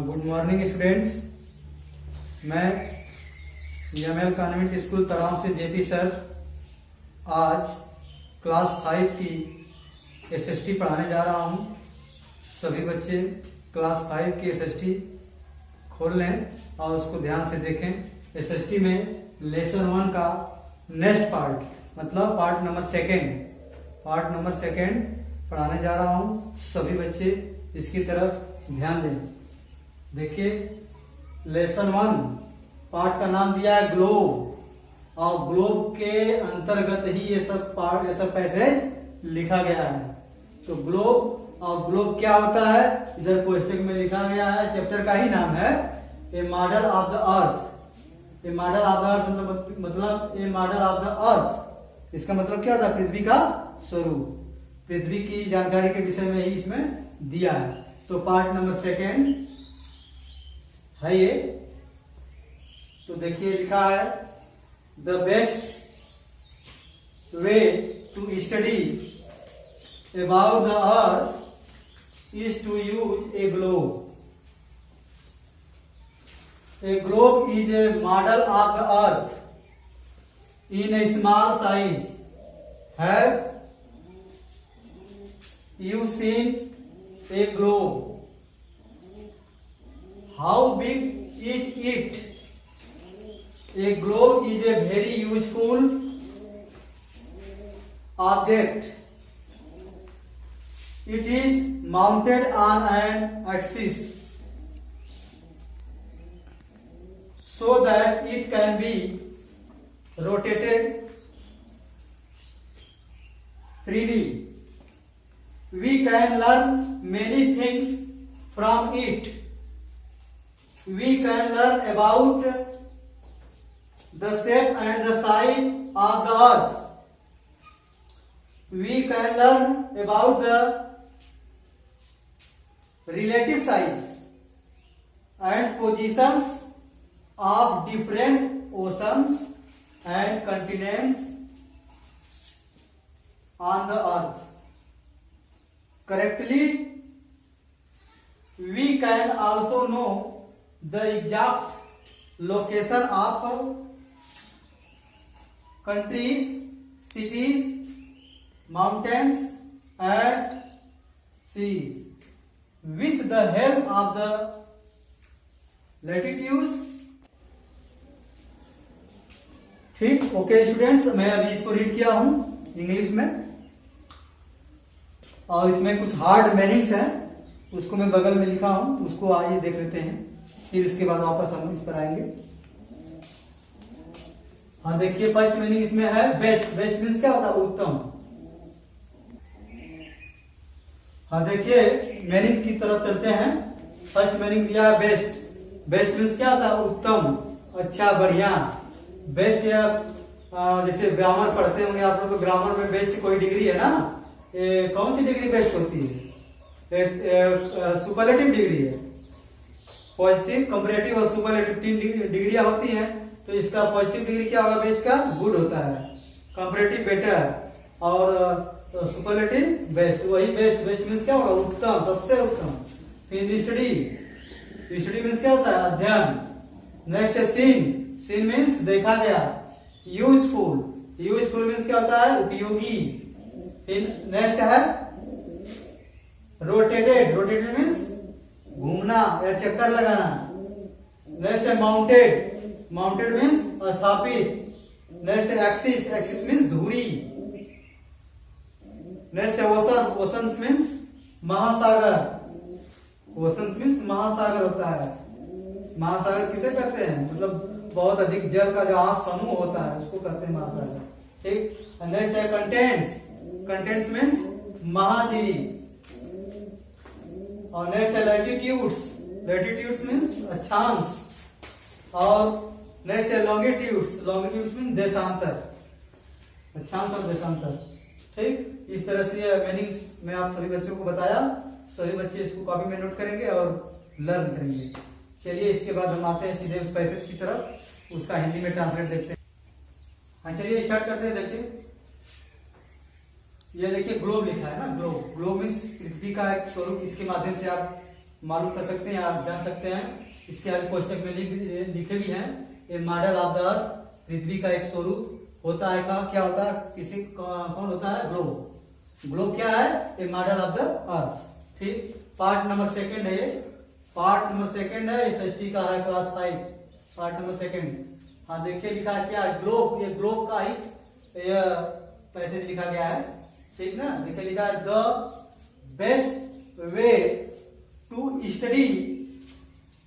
Good morning students. मैं ML convent school तराव से JP sir आज क्लास 5 की एसएसटी पढ़ाने जा रहा हूं। सभी बच्चे क्लास 5 की एसएसटी खोल लें और उसको ध्यान से देखें। एसएसटी में लेसन 1 का नेक्स्ट पार्ट मतलब पार्ट नंबर सेकेंड पढ़ाने जा रहा हूं। सभी बच्चे इसकी तरफ ध्यान दें। देखिए लेसन 1 पार्ट का नाम दिया है ग्लोब और ग्लोब के अंतर्गत ही ये सब पैसेज लिखा गया है। तो ग्लोब और ग्लोब क्या होता है, इधर पुस्तक में लिखा गया है। चैप्टर का ही नाम है a model of the earth. A model of the earth मतलब a model of the earth, इसका मतलब क्या होता है, पृथ्वी का स्वरूप। पृथ्वी की जानकारी के विषय में ही इसमें दिया है। तो पार्ट नंबर सेकेंड है ये। तो देखिए लिखा है the best way to study about the earth is to use a globe. A globe is a model of the earth in a small size. Have you seen a globe? How big is it? A globe is a very useful object. It is mounted on an axis so that it can be rotated freely. We can learn many things from it. We can learn about the shape and the size of the earth. We can learn about the relative size and positions of different oceans and continents on the earth. Correctly, we can also know the exact location of countries, cities, mountains and seas with the help of the latitudes. ठीक, okay students, मैं अभी इसको read किया हूं English में और इसमें कुछ हार्ड मीनिंग्स है, उसको मैं बगल में लिखा हूं, उसको आइए देख लेते हैं, फिर इसके बाद वापस हम इस पर आएंगे। हाँ देखिए फर्स्ट मीनिंग इसमें है बेस्ट। बेस्ट मीन्स क्या होता है, उत्तम। हाँ देखिए मीनिंग की तरफ चलते हैं। फर्स्ट मीनिंग दिया है बेस्ट। बेस्ट मीन्स क्या होता है, उत्तम, अच्छा, बढ़िया। बेस्ट या जैसे ग्रामर पढ़ते होंगे आप लोग, तो ग्रामर में बेस्ट कोई डिग्री है ना, कौन सी डिग्री बेस्ट होती है, सुपरलेटिव डिग्री है। पॉजिटिव, कंपैरेटिव और सुपरलेटिव 3 डिग्रियां होती हैं। तो इसका पॉजिटिव डिग्री क्या होगा, बेस्ट का गुड होता है, कंपैरेटिव बेटर और सुपरलेटिव बेस्ट। वही बेस्ट। बेस्ट मीन्स क्या होगा, उत्तम, सबसे उत्तम। फिर स्टडी। स्टडी मीन्स क्या होता है, अध्ययन। नेक्स्ट है सीन। सीन मीन्स देखा गया। यूजफुल। यूजफुल मीन्स क्या होता है, उपयोगी। नेक्स्ट है रोटेटेड। रोटेटेड मीन्स घूमना या चक्कर लगाना। नेक्स्ट है माउंटेड। माउंटेड मीन्स स्थापित। नेक्स्ट है एक्सिस। एक्सिस मीन्स धुरी। नेक्स्ट है ओशन। ओशन मीन्स महासागर। ओशन मीन्स महासागर होता है। महासागर किसे कहते हैं, मतलब बहुत अधिक जल का जहां समूह होता है उसको कहते हैं महासागर। ठीक। नेक्स्ट है कंटेंट्स। कंटेंट्स मीन्स महाद्वीप। और नेक्स्ट है लैटिट्यूड्स। लैटिट्यूड्स मीन्स अक्षांश। और नेक्स्ट है लॉन्गिट्यूड्स। लॉन्गिट्यूड्स मीन्स देशांतर, अक्षांश और देशांतर। ठीक, इस तरह से मीनिंग्स मैं आप सभी बच्चों को बताया। सभी बच्चे इसको कॉपी में नोट करेंगे और लर्न करेंगे। चलिए इसके बाद हम आते हैं सीधे उस पैसेज की तरफ, उसका हिंदी में ट्रांसलेट देखते हैं। हाँ चलिए स्टार्ट करते हैं। देखिए ये देखिए ग्लोब लिखा है ना, ग्लोब। ग्लोब मीन्स पृथ्वी का एक स्वरूप। इसके माध्यम से आप मालूम कर सकते हैं, आप जान सकते हैं। इसके आगे कोष्टक में लिखे भी हैं। ए मॉडल ऑफ द अर्थ, पृथ्वी का एक स्वरूप होता है। का क्या होता है, किसी कौन होता है, ग्लोब। ग्लोब क्या है, ए मॉडल ऑफ द अर्थ। ठीक, पार्ट नंबर 2 है ये, पार्ट नंबर 2 है, एसएसटी का है क्लास 5, पार्ट नंबर 2। हाँ देखिए लिखा है क्या, ग्लोब, ये ग्लोब का ही पैसेज लिखा गया है। ठीक ना, देखिए लिखा है the best way to study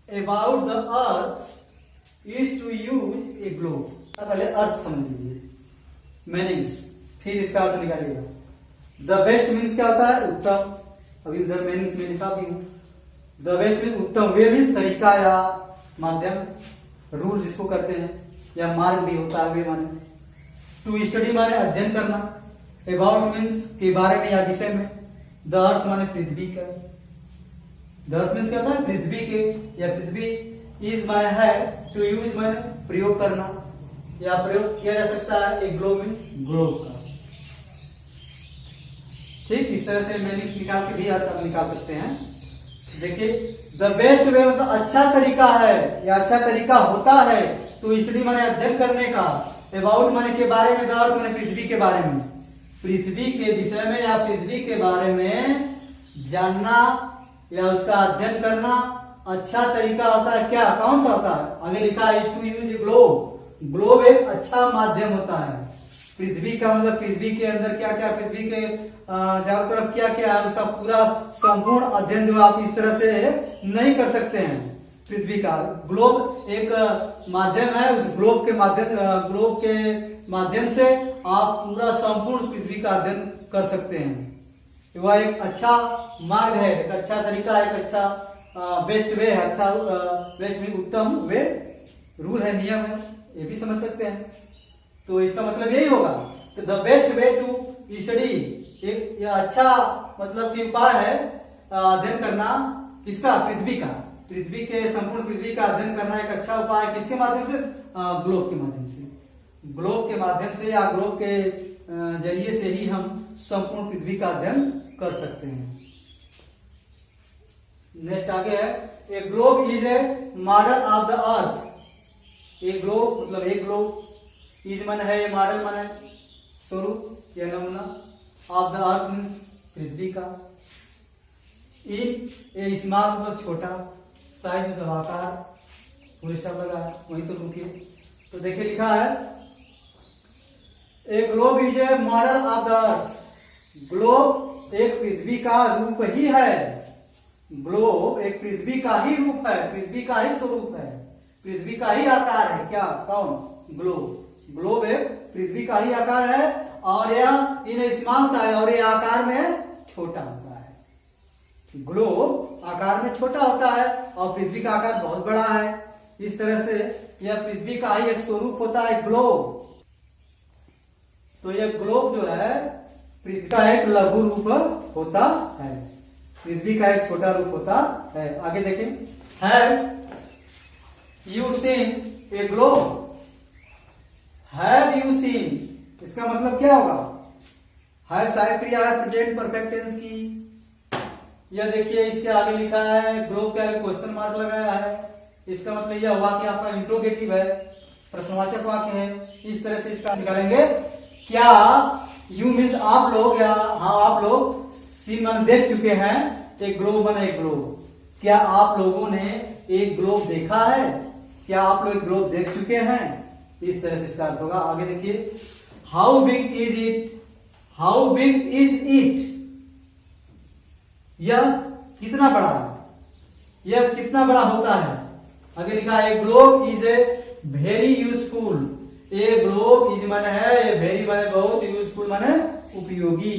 about the earth is to use a globe. पहले अर्थ समझ लीजिए, मीनिंग्स, फिर इसका अर्थ निकालिएगा। द बेस्ट मीन्स क्या होता है, उत्तम। अभी उधर मीनिंग्स में लिखा भी हूं। द बेस्ट मीन्स उत्तम, वे मीन्स तरीका या माध्यम, रूल जिसको करते हैं, या मार्ग भी होता है वे माने। टू स्टडी माने अध्ययन करना, अबाउट मीन्स के बारे में या विषय में, द अर्थ माने पृथ्वी का, द अर्थ मीन्स क्या होता है, पृथ्वी के या पृथ्वी, इज माने है, टू यूज माने प्रयोग करना या प्रयोग किया जा सकता है, ए ग्लोब मीन्स ग्लोब का। ठीक, इस तरह से मीनिंग्स निकाल के भी अर्थ निकाल सकते हैं। देखिए द बेस्ट वे मतलब अच्छा तरीका है या अच्छा तरीका होता है, तो स्टडी माने अध्ययन करने का, अबाउट माने के बारे में, द अर्थ माने पृथ्वी के बारे में, पृथ्वी के विषय में या पृथ्वी के बारे में जानना या उसका अध्ययन करना अच्छा तरीका होता है। क्या, कौन सा होता है, आगे लिखा है is to use globe. Globe एक अच्छा माध्यम होता है। पृथ्वी का मतलब पृथ्वी के अंदर क्या क्या, पृथ्वी के चारों तरफ क्या क्या है, उसका पूरा संपूर्ण अध्ययन जो आप इस तरह से नहीं कर सकते हैं। पृथ्वी का ग्लोब एक माध्यम है, उस ग्लोब के माध्यम से आप पूरा संपूर्ण पृथ्वी का अध्ययन कर सकते हैं। वह एक अच्छा मार्ग है, एक अच्छा तरीका है, एक अच्छा बेस्ट वे है। अच्छा बेस्ट मीन उत्तम वे, रूल है, नियम है, ये भी समझ सकते हैं। तो इसका मतलब यही होगा, तो the best way to study, एक यह अच्छा मतलब कि उपाय है अध्ययन करना, किसका, पृथ्वी का, पृथ्वी के संपूर्ण पृथ्वी का अध्ययन करना एक अच्छा उपाय है। किसके माध्यम से, ग्लोब के माध्यम से, ग्लोब के माध्यम से या ग्लोब के जरिए से ही हम संपूर्ण पृथ्वी का अध्ययन कर सकते हैं। नेक्स्ट आगे है, ए globe is a model of the earth. A globe मतलब एक ग्लोब, इज मन है, मॉडल मन है स्वरूप या नमूना, ऑफ द अर्थ मीन्स पृथ्वी का, इन ए स्मॉल मतलब छोटा, साइज मतलब आकार, फुल स्टॉप लगा है वहीं तो रुकिए। तो देखिए लिखा है ए globe is a model of the earth. Globe एक पृथ्वी का रूप ही है। ग्लोब एक पृथ्वी का ही रूप है, पृथ्वी का ही स्वरूप है, पृथ्वी का ही आकार है। क्या, कौन, ग्लोब। ग्लोब एक पृथ्वी का ही आकार है और यह इन स्मॉल साइज, और यह आकार में छोटा होता है। ग्लोब आकार में छोटा होता है और पृथ्वी का आकार बहुत बड़ा है। इस तरह से यह पृथ्वी का ही एक स्वरूप होता है, ग्लोब। तो यह ग्लोब जो है पृथ्वी का एक लघु रूप होता है, पृथ्वी का एक छोटा रूप होता है। आगे देखें, have you seen A globe. Have you seen, इसका मतलब क्या होगा, हैव सहायक क्रिया है प्रेजेंट परफेक्ट टेंस की। यह देखिए इसके आगे लिखा है, ग्लोब के आगे क्वेश्चन मार्क लगाया है, इसका मतलब यह हुआ कि आपका इंट्रोगेटिव है, प्रश्नवाचक वाक्य है। इस तरह से इसका निकालेंगे। क्या यू मीन्स आप लोग, या हाँ आप लोग, सीन मन देख चुके हैं, एक ग्लोब बना, एक ग्लोब। क्या आप लोगों ने एक ग्लोब देखा है, क्या आप लोग एक ग्लोब देख चुके हैं, इस तरह से इसका अर्थ होगा। आगे देखिए, how big is it, how big is it, यह कितना बड़ा है, यह कितना बड़ा होता है। आगे लिखा है, ए globe is a very useful. A globe is माने है, ए वेरी माने बहुत, यूजफुल माने उपयोगी।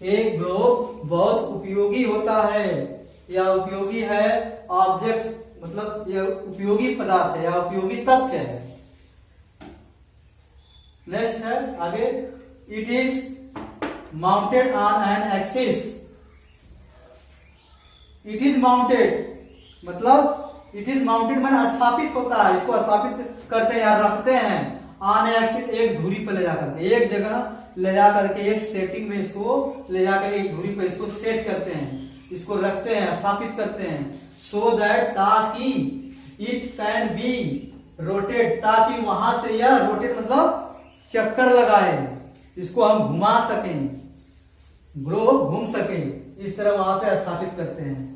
एक ग्लोब बहुत उपयोगी होता है या उपयोगी है, ऑब्जेक्ट मतलब यह उपयोगी पदार्थ है या उपयोगी तथ्य है। नेक्स्ट है आगे, it is mounted on an axis. It is mounted मतलब इट इज माउंटेड माने स्थापित होता है, इसको स्थापित करते हैं या रखते हैं, ऑन एक्सिस एक धुरी पर ले जाकर के, एक जगह ले जाकर के एक सेटिंग में इसको ले जाकर एक धुरी पर इसको सेट करते हैं। इसको रखते हैं, स्थापित करते हैं, सो दैट, ताकि, इट कैन बी रोटेट, ताकि वहां से यह रोटेट मतलब चक्कर लगाए, इसको हम घुमा सकें, ग्लोब घूम सके, इस तरह वहां पे स्थापित करते हैं।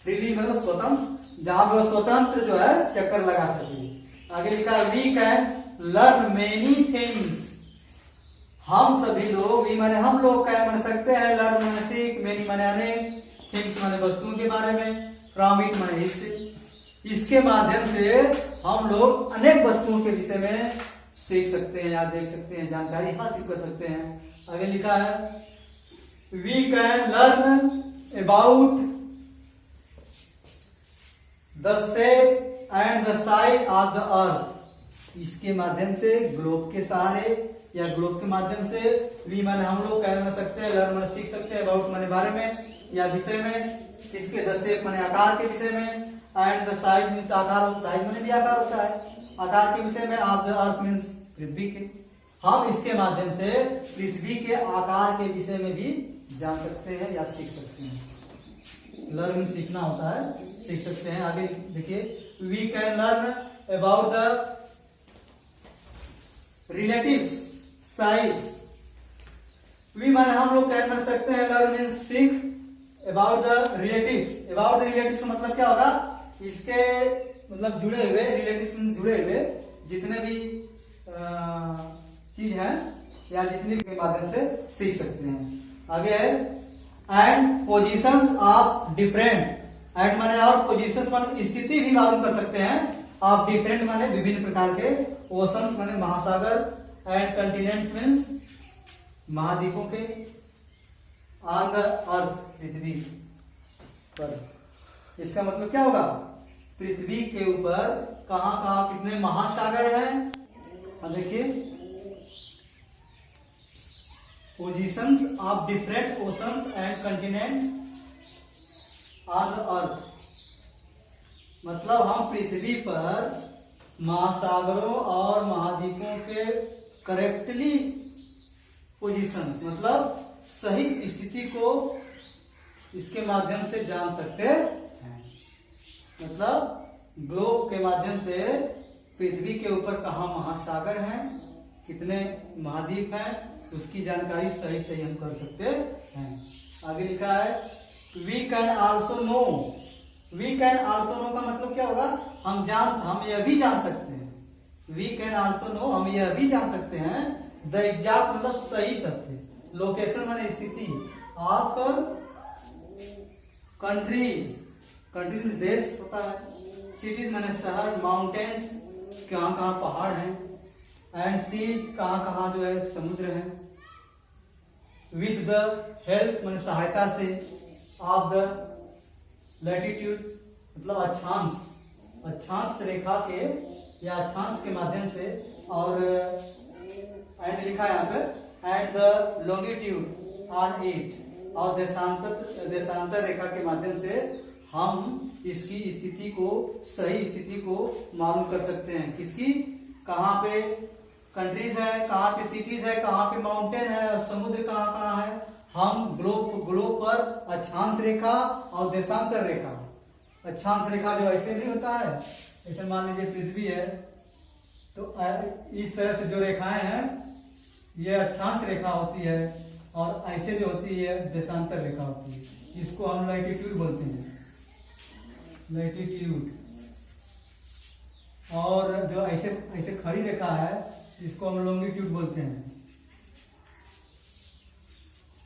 फ्रीली मतलब स्वतंत्र, जहां पे स्वतंत्र जो है चक्कर लगा सके। आगे लिखा we can learn many things, हम सभी लोग, वी माने हम लोग, कैन माने सकते हैं, लर्न माने सीख, मेनी माने अनेक, थिंग्स माने वस्तुओं के बारे में, फ्रॉम इट माने इससे, इसके माध्यम से हम लोग अनेक वस्तुओं के विषय में सीख सकते हैं या देख सकते हैं, जानकारी हासिल कर सकते हैं। आगे लिखा है we can learn about the shape and the size of the earth, इसके माध्यम से ग्लोब के सहारे या ग्लोब के माध्यम से, वी माने हम लोग, कैन माने सकते हैं, लर्न माने सीख सकते हैं, अबाउट माने बारे में या विषय में, इसके द शेप माने आकार के विषय में, एंड द साइज मीन्स आकार, साइज माने भी आकार होता है, आकार के विषय में, ऑफ द अर्थ मीन्स पृथ्वी के, हम इसके माध्यम से पृथ्वी के आकार के विषय में भी जान सकते हैं या सीख सकते हैं। लर्न सीखना होता है, सीख सकते हैं। आगे देखिए we can learn about the relatives size, we माने हम लोग कैन कर सकते हैं, लर्न मीन्स सीख, about the relatives, about the relatives मतलब क्या होगा, इसके मतलब जुड़े हुए, रिलेटिव्स जुड़े हुए जितने भी चीज है या जितने के माध्यम से सीख सकते हैं। आगे है and positions of different, and माने और पोजीशंस माने स्थिति भी मालूम कर सकते हैं, ऑफ डिफरेंट माने विभिन्न प्रकार के, ओशंस माने महासागर, एंड कंटिनेंट्स मीन्स महाद्वीपों के, ऑन द अर्थ पृथ्वी पर, इसका मतलब क्या होगा, पृथ्वी के ऊपर कहां कहां कितने महासागर हैं। अब देखिए positions of different oceans and continents on the earth, मतलब हम पृथ्वी पर महासागरों और महाद्वीपों के करेक्टली पोजीशंस मतलब सही स्थिति को इसके माध्यम से जान सकते हैं, मतलब ग्लोब के माध्यम से पृथ्वी के ऊपर कहाँ महासागर हैं, कितने महाद्वीप हैं, उसकी जानकारी सही सही हम कर सकते हैं। आगे लिखा है we can also know, we can also know का मतलब क्या होगा, हम यह भी जान सकते हैं, वी कैन आल्सो नो हम यह भी जान सकते हैं, द एग्जैक्ट मतलब सही तथ्य, लोकेशन माने स्थिति, ऑफ कंट्रीज, कंट्रीज देश होता है, सिटीज माने शहर, माउंटेन्स कहाँ कहाँ पहाड़ हैं, एंड सीज कहाँ कहाँ जो है समुद्र है, विथ द हेल्प माने सहायता से, ऑफ द लैटिट्यूड मतलब अक्षांश, अक्षांश रेखा के या अक्षांश के माध्यम से, और एंड लिखा है यहाँ पे and the longitude on it, और देशांतर रेखा के माध्यम से हम इसकी स्थिति को, सही स्थिति को मालूम कर सकते हैं, किसकी, कहाँ पे कंट्रीज है, कहाँ पे सिटीज है, कहाँ पे माउंटेन है और समुद्र कहाँ कहाँ है, हम ग्लोब पर अक्षांश रेखा और देशांतर रेखा, अक्षांश रेखा जो ऐसे नहीं होता है, ऐसे मान लीजिए पृथ्वी है तो इस तरह से जो रेखाएं हैं ये अक्षांश रेखा होती है, और ऐसे जो होती है देशांतर रेखा होती है, इसको हम लैटिट्यूड बोलते हैं, लैटिट्यूड, और जो ऐसे ऐसे खड़ी रेखा है इसको हम लॉन्गिट्यूड बोलते हैं।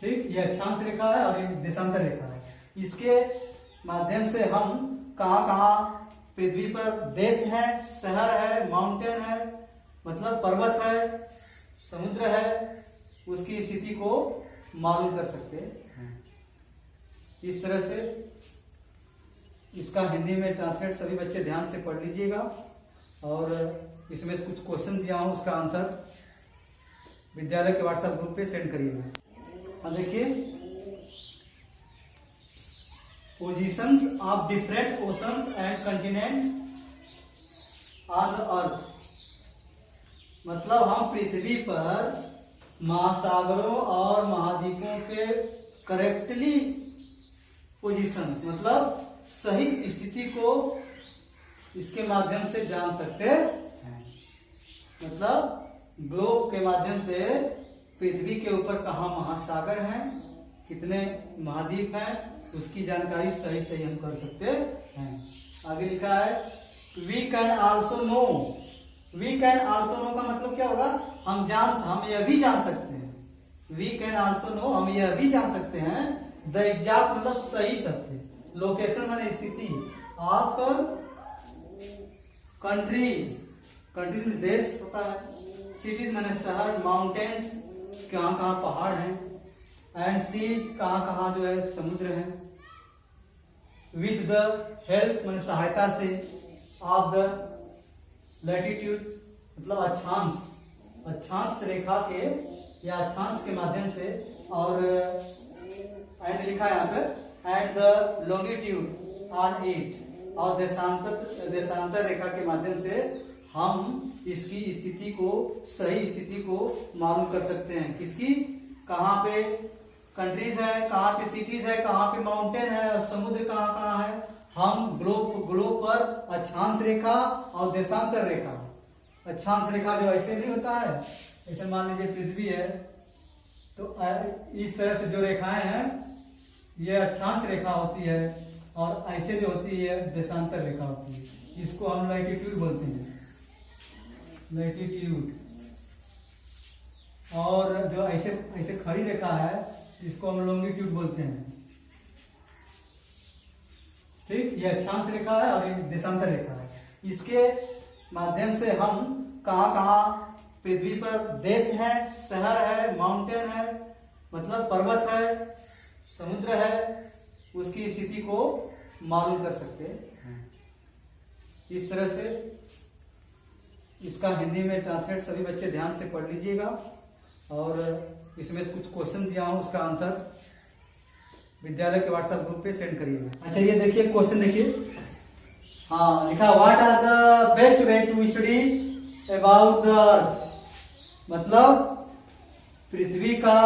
ठीक, ये अक्षांश रेखा है और ये देशांतर रेखा है, इसके माध्यम से हम कहाँ कहाँ पृथ्वी पर देश है, शहर है, माउंटेन है मतलब पर्वत है, समुद्र है, उसकी स्थिति को मालूम कर सकते हैं। इस तरह से इसका हिंदी में ट्रांसलेट सभी बच्चे ध्यान से पढ़ लीजिएगा, और इसमें कुछ क्वेश्चन दिया हूं उसका आंसर विद्यालय के व्हाट्सएप ग्रुप पे सेंड करिएगा। अब देखिए positions of different oceans and continents on the earth, मतलब हम पृथ्वी पर महासागरों और महाद्वीपों के करेक्टली पोजीशन, मतलब सही स्थिति को इसके माध्यम से जान सकते हैं। मतलब ग्लोब के माध्यम से पृथ्वी के ऊपर कहाँ महासागर हैं, कितने महाद्वीप हैं, उसकी जानकारी सही सही हम कर सकते हैं। आगे लिखा है we can also know. We can also know का मतलब क्या होगा? हम यह भी जान सकते हैं। वी कैन आल्सो नो, हम यह भी जान सकते हैं द एग्जैक्ट मतलब सही तथ्य, लोकेशन माने स्थिति ऑफ कंट्रीज, कंट्रीज में देश होता है, सिटीज माने शहर, माउंटेन्स कहाँ कहाँ पहाड़ हैं, एंड सीज कहाँ कहाँ जो है समुद्र है, विथ द हेल्प माने सहायता से, ऑफ द लैटिट्यूड मतलब अक्षांश, अक्षांश रेखा के या अक्षांश के माध्यम से, और एंड लिखा है यहाँ पे and the longitude on it, और देशांतर रेखा के माध्यम से हम इसकी स्थिति को, सही स्थिति को मालूम कर सकते हैं। किसकी? कहाँ पे कंट्रीज है, कहाँ पे सिटीज है, कहाँ पे माउंटेन है और समुद्र कहाँ कहाँ है। हम ग्लोब पर अक्षांश रेखा और देशांतर रेखा, अक्षांश रेखा जो ऐसे नहीं होता है, ऐसे मान लीजिए पृथ्वी है तो इस तरह से जो रेखाएं हैं ये अक्षांश रेखा होती है, और ऐसे जो होती है देशांतर रेखा होती है। इसको हम लैटिट्यूड बोलते हैं, लैटिट्यूड। और जो ऐसे ऐसे खड़ी रेखा है इसको हम लॉन्गिट्यूड बोलते हैं। ठीक, ये अक्षांश रेखा है और ये देशांतर रेखा है। इसके माध्यम से हम कहाँ कहाँ पृथ्वी पर देश है, शहर है, माउंटेन है मतलब पर्वत है, समुद्र है, उसकी स्थिति को मालूम कर सकते हैं। इस तरह से इसका हिंदी में ट्रांसलेट सभी बच्चे ध्यान से पढ़ लीजिएगा, और इसमें कुछ क्वेश्चन दिया हूं उसका आंसर विद्यालय के व्हाट्सएप ग्रुप पे सेंड करिएगा। अच्छा ये देखिए क्वेश्चन देखिए, हाँ लिखा what are the best way to study about the earth, मतलब पृथ्वी का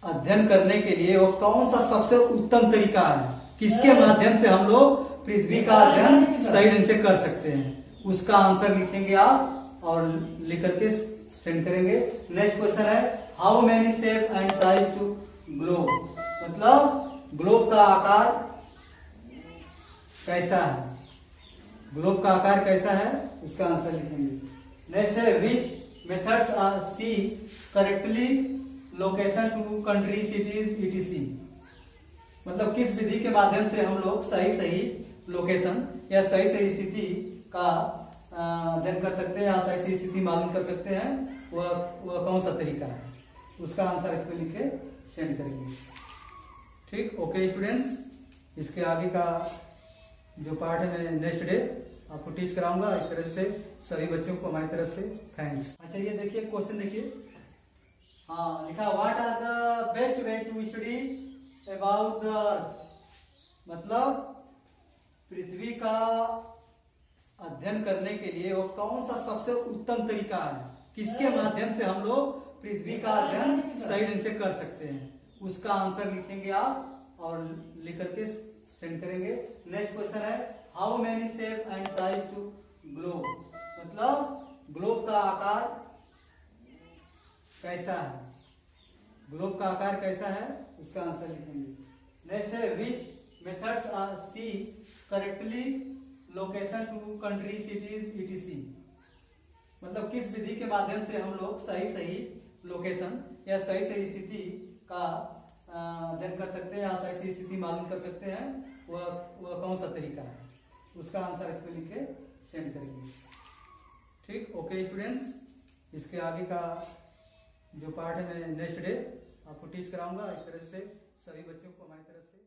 अध्ययन करने के लिए वो कौन सा सबसे उत्तम तरीका है, किसके माध्यम से हम लोग पृथ्वी का अध्ययन सही ढंग से कर सकते हैं, उसका आंसर लिखेंगे आप और लिख करके सेंड करेंगे। नेक्स्ट क्वेश्चन है how many shape and size to globe, मतलब ग्लोब का आकार कैसा है, ग्लोब का आकार कैसा है उसका आंसर लिखेंगे। नेक्स्ट है which methods are see correctly location to country cities etc, मतलब किस विधि के माध्यम से हम लोग सही सही लोकेशन या सही सही स्थिति का अध्ययन कर सकते हैं या सही सही स्थिति मालूम कर सकते हैं, वह कौन सा तरीका है, उसका आंसर इस पे लिखे सेंड करेंगे। ठीक, ओके स्टूडेंट्स, इसके आगे का जो पार्ट है मैं नेक्स्ट डे आपको टीच कराऊंगा। इस तरह से सभी बच्चों को हमारी तरफ से थैंक्स। अच्छा ये देखिए क्वेश्चन देखिए, हाँ लिखा what are the best way to study about the earth, मतलब पृथ्वी का अध्ययन करने के लिए वो कौन सा सबसे उत्तम तरीका है, किसके माध्यम से हम लोग पृथ्वी का अध्ययन सही ढंग से कर सकते हैं, उसका आंसर लिखेंगे आप और लिख करके सेंड करेंगे। नेक्स्ट क्वेश्चन है how many shape and size to globe, मतलब ग्लोब का आकार कैसा है, ग्लोब का आकार कैसा है उसका आंसर लिखेंगे। नेक्स्ट है which methods are see correctly location to country cities etc, मतलब किस विधि के माध्यम से हम लोग सही सही लोकेशन या सही सही स्थिति का अध्ययन कर सकते हैं या सही सही स्थिति मालूम कर सकते हैं, वह कौन सा तरीका है, उसका आंसर इस पे लिखे सेंड करेंगे। ठीक, ओके स्टूडेंट्स, इसके आगे का जो पार्ट है मैं नेक्स्ट डे आपको टीच कराऊंगा। इस तरह से सभी बच्चों को हमारी तरफ से